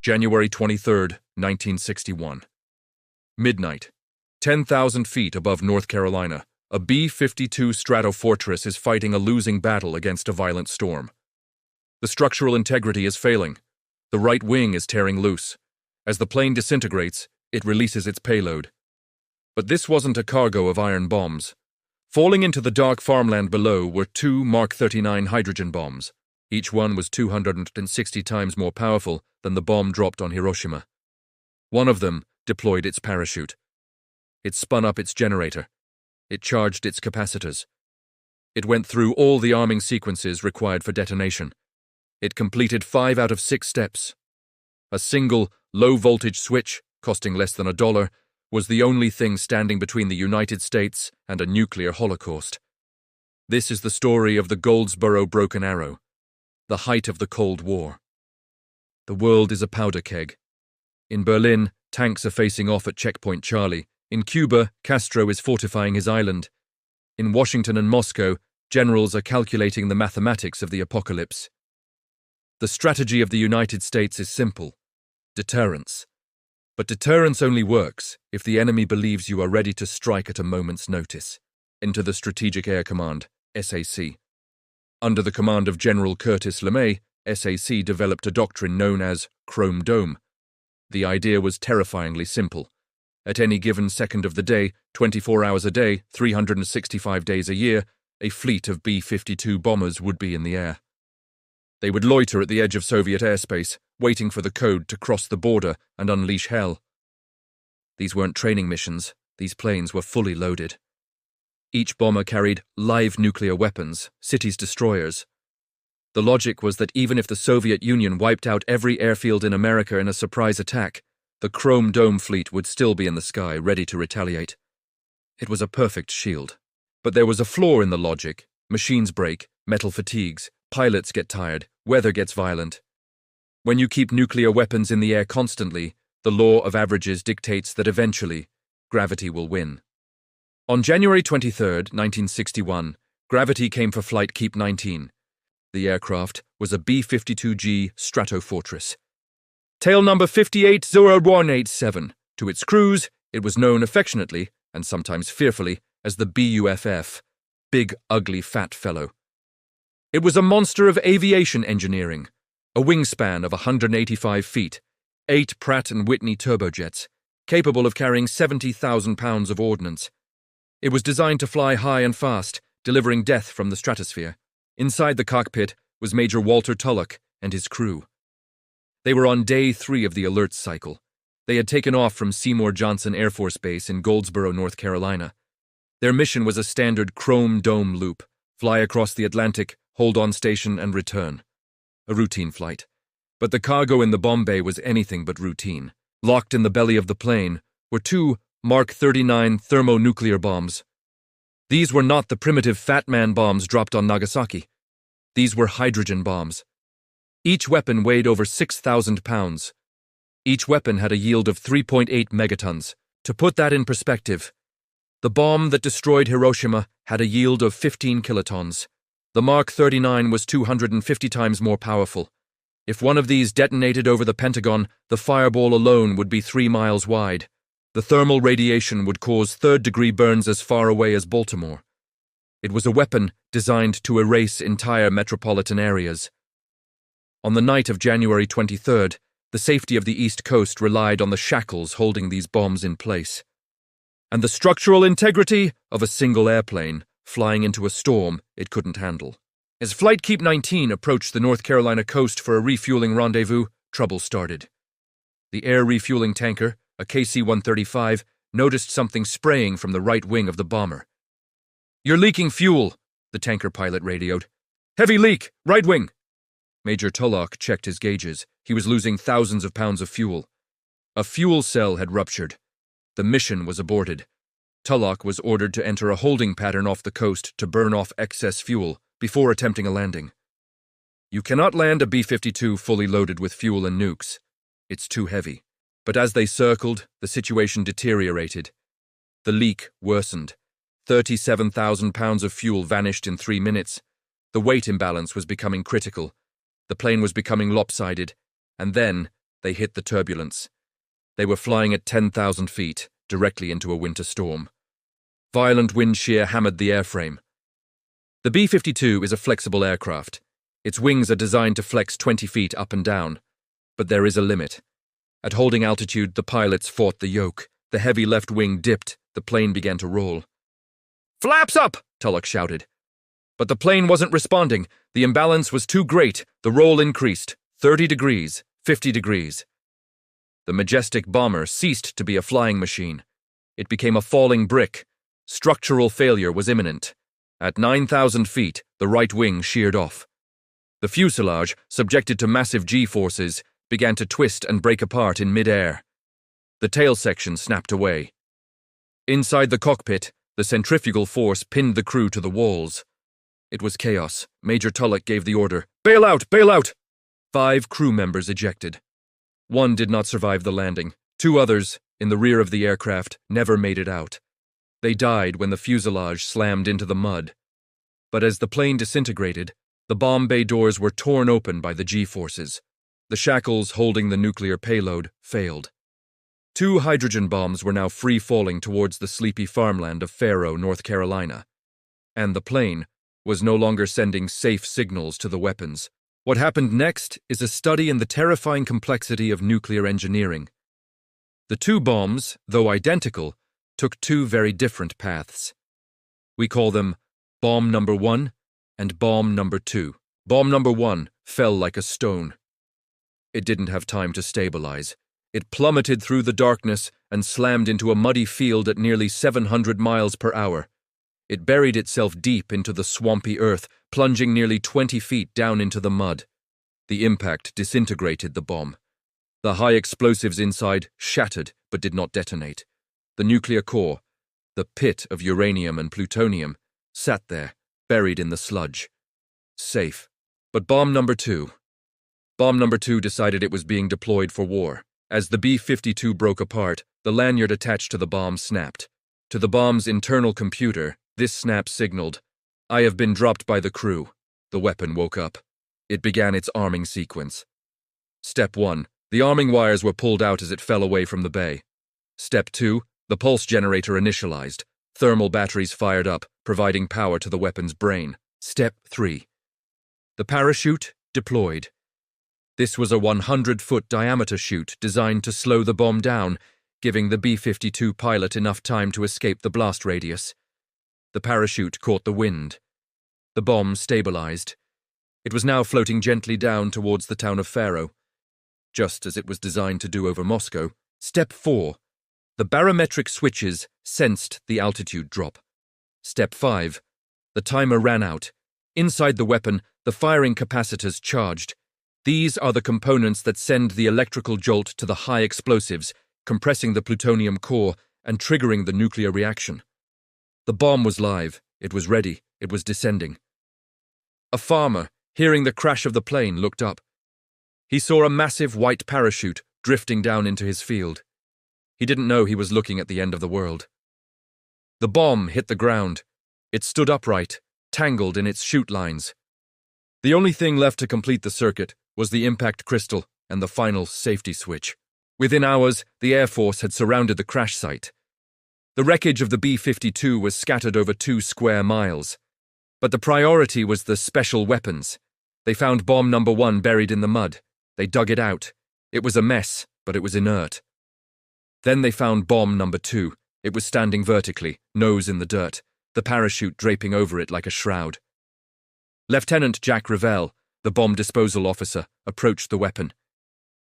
January 23, 1961. Midnight. 10,000 feet above North Carolina, a B-52 Stratofortress is fighting a losing battle against a violent storm. The structural integrity is failing. The right wing is tearing loose. As the plane disintegrates, it releases its payload. But this wasn't a cargo of iron bombs. Falling into the dark farmland below were two Mark 39 hydrogen bombs. Each one was 260 times more powerful than the bomb dropped on Hiroshima. One of them deployed its parachute. It spun up its generator. It charged its capacitors. It went through all the arming sequences required for detonation. It completed 5 out of 6 steps. A single, low-voltage switch, costing less than $1, was the only thing standing between the United States and a nuclear holocaust. This is the story of the Goldsboro Broken Arrow, the height of the Cold War. The world is a powder keg. In Berlin, tanks are facing off at Checkpoint Charlie. In Cuba, Castro is fortifying his island. In Washington and Moscow, generals are calculating the mathematics of the apocalypse. The strategy of the United States is simple: deterrence. But deterrence only works if the enemy believes you are ready to strike at a moment's notice. Enter the Strategic Air Command, SAC. Under the command of General Curtis LeMay, SAC developed a doctrine known as Chrome Dome. The idea was terrifyingly simple. At any given second of the day, 24 hours a day, 365 days a year, a fleet of B-52 bombers would be in the air. They would loiter at the edge of Soviet airspace, waiting for the code to cross the border and unleash hell. These weren't training missions. These planes were fully loaded. Each bomber carried live nuclear weapons, cities destroyers. The logic was that even if the Soviet Union wiped out every airfield in America in a surprise attack, the Chrome Dome fleet would still be in the sky, ready to retaliate. It was a perfect shield. But there was a flaw in the logic. Machines break, metal fatigues, pilots get tired, weather gets violent. When you keep nuclear weapons in the air constantly, the law of averages dictates that eventually, gravity will win. On January 23, 1961, gravity came for Flight Keep 19. The aircraft was a B-52G Stratofortress. Tail number 580187. To its crews, it was known affectionately, and sometimes fearfully, as the BUFF, Big Ugly Fat Fellow. It was a monster of aviation engineering, a wingspan of 185 feet, 8 Pratt & Whitney turbojets, capable of carrying 70,000 pounds of ordnance. It was designed to fly high and fast, delivering death from the stratosphere. Inside the cockpit was Major Walter Tulloch and his crew. They were on day 3 of the alert cycle. They had taken off from Seymour Johnson Air Force Base in Goldsboro, North Carolina. Their mission was a standard Chrome Dome loop: fly across the Atlantic, hold on station, and return. A routine flight. But the cargo in the bomb bay was anything but routine. Locked in the belly of the plane were 2 Mark 39 thermonuclear bombs. These were not the primitive Fat Man bombs dropped on Nagasaki. These were hydrogen bombs. Each weapon weighed over 6,000 pounds. Each weapon had a yield of 3.8 megatons. To put that in perspective, the bomb that destroyed Hiroshima had a yield of 15 kilotons. The Mark 39 was 250 times more powerful. If one of these detonated over the Pentagon, the fireball alone would be 3 miles wide. The thermal radiation would cause third-degree burns as far away as Baltimore. It was a weapon designed to erase entire metropolitan areas. On the night of January 23rd, the safety of the East Coast relied on the shackles holding these bombs in place, and the structural integrity of a single airplane flying into a storm it couldn't handle. As Flight Keep 19 approached the North Carolina coast for a refueling rendezvous, trouble started. The air refueling tanker, a KC-135, noticed something spraying from the right wing of the bomber. "You're leaking fuel," the tanker pilot radioed. "Heavy leak, right wing." Major Tulloch checked his gauges. He was losing thousands of pounds of fuel. A fuel cell had ruptured. The mission was aborted. Tulloch was ordered to enter a holding pattern off the coast to burn off excess fuel before attempting a landing. You cannot land a B-52 fully loaded with fuel and nukes. It's too heavy. But as they circled, the situation deteriorated. The leak worsened. 37,000 pounds of fuel vanished in 3 minutes. The weight imbalance was becoming critical. The plane was becoming lopsided. And then, They hit the turbulence. They were flying at 10,000 feet, directly into a winter storm. Violent wind shear hammered the airframe. The B-52 is a flexible aircraft. Its wings are designed to flex 20 feet up and down. But there is a limit. At holding altitude, the pilots fought the yoke. The heavy left wing dipped. The plane began to roll. "Flaps up!" Tulloch shouted. But the plane wasn't responding. The imbalance was too great. The roll increased. 30 degrees, 50 degrees. The majestic bomber ceased to be a flying machine. It became a falling brick. Structural failure was imminent. At 9,000 feet, the right wing sheared off. The fuselage, subjected to massive G-forces, began to twist and break apart in mid-air. The tail section snapped away. Inside the cockpit, the centrifugal force pinned the crew to the walls. It was chaos. Major Tulloch gave the order, "Bail out! Bail out!" 5 crew members ejected. 1 did not survive the landing. 2 others, in the rear of the aircraft, never made it out. They died when the fuselage slammed into the mud. But as the plane disintegrated, the bomb bay doors were torn open by the G-forces. The shackles holding the nuclear payload failed. 2 hydrogen bombs were now free-falling towards the sleepy farmland of Faro, North Carolina. And the plane was no longer sending safe signals to the weapons. What happened next is a study in the terrifying complexity of nuclear engineering. The 2 bombs, though identical, took 2 very different paths. We call them bomb number 1 and bomb number 2. Bomb number 1 fell like a stone. It didn't have time to stabilize. It plummeted through the darkness and slammed into a muddy field at nearly 700 miles per hour. It buried itself deep into the swampy earth, plunging nearly 20 feet down into the mud. The impact disintegrated the bomb. The high explosives inside shattered but did not detonate. The nuclear core, the pit of uranium and plutonium, sat there, buried in the sludge. Safe. But bomb number 2. Bomb number 2 decided it was being deployed for war. As the B-52 broke apart, the lanyard attached to the bomb snapped. To the bomb's internal computer, this snap signaled, "I have been dropped by the crew." The weapon woke up. It began its arming sequence. Step 1. The arming wires were pulled out as it fell away from the bay. Step 2. The pulse generator initialized. Thermal batteries fired up, providing power to the weapon's brain. Step 3. The parachute deployed. This was a 100-foot diameter chute designed to slow the bomb down, giving the B-52 pilot enough time to escape the blast radius. The parachute caught the wind. The bomb stabilized. It was now floating gently down towards the town of Faro, just as it was designed to do over Moscow. Step 4. The barometric switches sensed the altitude drop. Step 5. The timer ran out. Inside the weapon, the firing capacitors charged. These are the components that send the electrical jolt to the high explosives, compressing the plutonium core and triggering the nuclear reaction. The bomb was live. It was ready. It was descending. A farmer, hearing the crash of the plane, looked up. He saw a massive white parachute drifting down into his field. He didn't know he was looking at the end of the world. The bomb hit the ground. It stood upright, tangled in its chute lines. The only thing left to complete the circuit was the impact crystal and the final safety switch. Within hours, the Air Force had surrounded the crash site. The wreckage of the B-52 was scattered over 2 square miles. But the priority was the special weapons. They found bomb number 1 buried in the mud. They dug it out. It was a mess, but it was inert. Then they found bomb number 2. It was standing vertically, nose in the dirt, the parachute draping over it like a shroud. Lieutenant Jack Revell, the bomb disposal officer, approached the weapon.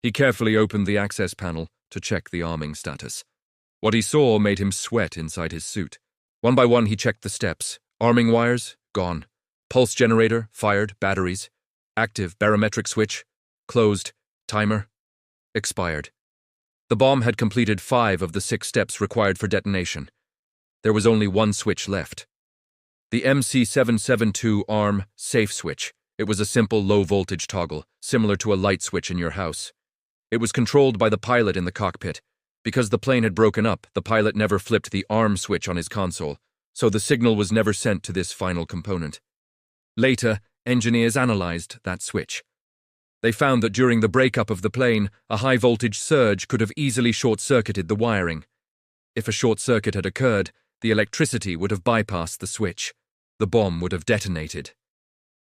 He carefully opened the access panel to check the arming status. What he saw made him sweat inside his suit. One by one he checked the steps. Arming wires, gone. Pulse generator, fired, batteries. Active barometric switch, closed. Timer, expired. The bomb had completed 5 of the 6 steps required for detonation. There was only 1 switch left. The MC772 arm safe switch. It was a simple low-voltage toggle, similar to a light switch in your house. It was controlled by the pilot in the cockpit. Because the plane had broken up, the pilot never flipped the arm switch on his console, so the signal was never sent to this final component. Later, engineers analyzed that switch. They found that during the breakup of the plane, a high-voltage surge could have easily short-circuited the wiring. If a short circuit had occurred, the electricity would have bypassed the switch. The bomb would have detonated.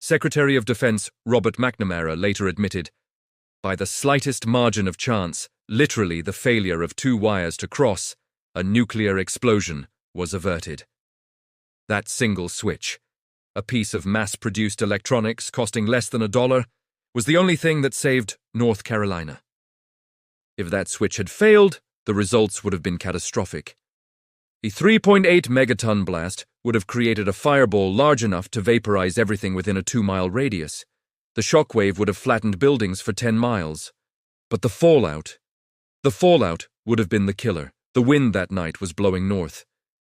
Secretary of Defense Robert McNamara later admitted, by the slightest margin of chance, literally the failure of two wires to cross, a nuclear explosion was averted. That single switch, a piece of mass-produced electronics costing less than $1, was the only thing that saved North Carolina. If that switch had failed, the results would have been catastrophic. A 3.8 megaton blast would have created a fireball large enough to vaporize everything within a 2-mile radius. The shockwave would have flattened buildings for 10 miles. But the fallout would have been the killer. The wind that night was blowing north.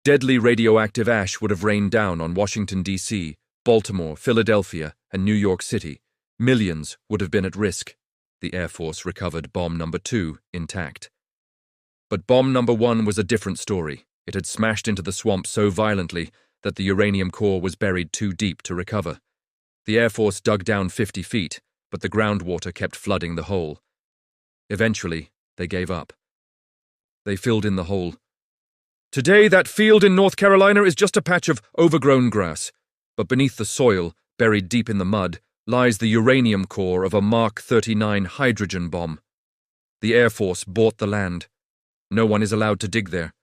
Deadly radioactive ash would have rained down on Washington, D.C., Baltimore, Philadelphia, and New York City. Millions would have been at risk. The Air Force recovered bomb number 2 intact. But bomb number 1 was a different story. It had smashed into the swamp so violently that the uranium core was buried too deep to recover. The Air Force dug down 50 feet, but the groundwater kept flooding the hole. Eventually, they gave up. They filled in the hole. Today, that field in North Carolina is just a patch of overgrown grass, but beneath the soil, buried deep in the mud, lies the uranium core of a Mark 39 hydrogen bomb. The Air Force bought the land. No one is allowed to dig there.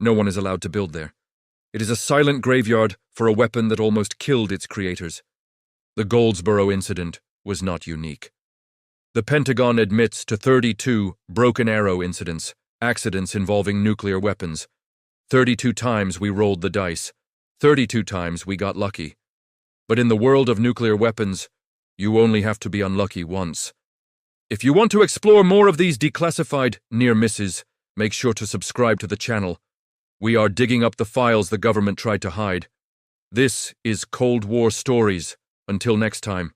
No one is allowed to build there. It is a silent graveyard for a weapon that almost killed its creators. The Goldsboro incident was not unique. The Pentagon admits to 32 Broken Arrow incidents, accidents involving nuclear weapons. 32 times we rolled the dice. 32 times we got lucky. But in the world of nuclear weapons, you only have to be unlucky once. If you want to explore more of these declassified near misses, make sure to subscribe to the channel. We are digging up the files the government tried to hide. This is Cold War Stories. Until next time.